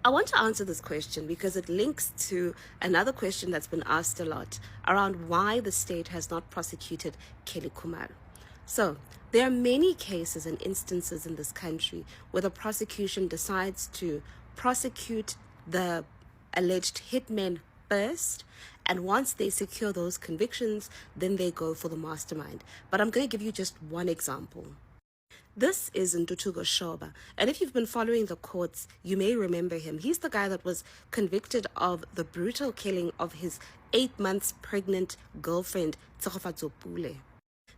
I want to answer this question because it links to another question that's been asked a lot around why the state has not prosecuted Kelly Khumalo. So, there are many cases and instances in this country where the prosecution decides to prosecute the alleged hitmen first, and once they secure those convictions, then they go for the mastermind. But I'm going to give you just one example. This is Ntutugo Shoba, and if you've been following the courts, you may remember him. He's the guy that was convicted of the brutal killing of his 8 months pregnant girlfriend, Kufakazwa.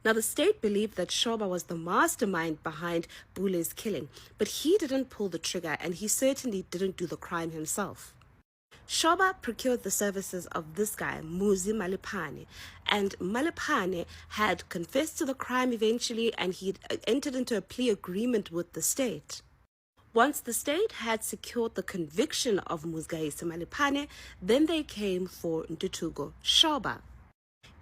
Now, the state believed that Shoba was the mastermind behind Bule's killing, but he didn't pull the trigger, and he certainly didn't do the crime himself. Shoba procured the services of this guy, Muzi Malipane, and Malipane had confessed to the crime eventually, and he entered into a plea agreement with the state. Once the state had secured the conviction of Muzgaisi Malipane, then they came for Ntutugo Shoba.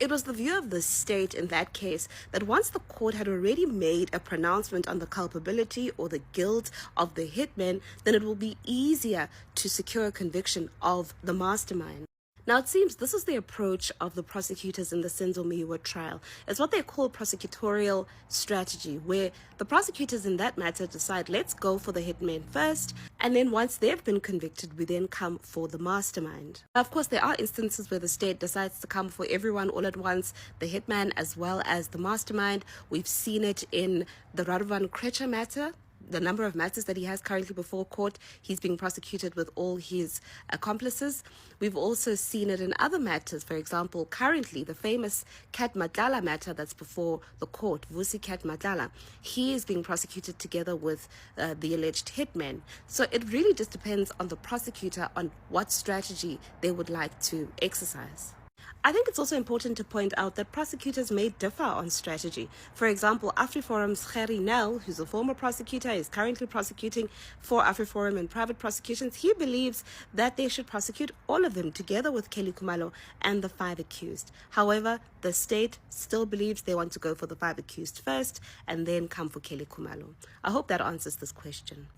It was the view of the state in that case that once the court had already made a pronouncement on the culpability or the guilt of the hitmen, then it will be easier to secure a conviction of the mastermind. Now, it seems this is the approach of the prosecutors in the Meyiwa trial. It's what they call prosecutorial strategy, where the prosecutors in that matter decide, let's go for the hitmen first, and then once they've been convicted, we then come for the mastermind. Now, of course, there are instances where the state decides to come for everyone all at once, the hitman as well as the mastermind. We've seen it in the Radovan Krecha matter. The number of matters that he has currently before court, he's being prosecuted with all his accomplices. We've also seen it in other matters. For example, currently, the famous Kat Madlala matter that's before the court, Vusi Kat Madlala, he is being prosecuted together with the alleged hitmen. So it really just depends on the prosecutor on what strategy they would like to exercise. I think it's also important to point out that prosecutors may differ on strategy. For example, AfriForum's Gerrie Nel, who's a former prosecutor, is currently prosecuting for AfriForum in private prosecutions. He believes that they should prosecute all of them together with Kelly Khumalo and the 5 accused. However, the state still believes they want to go for the 5 accused first and then come for Kelly Khumalo. I hope that answers this question.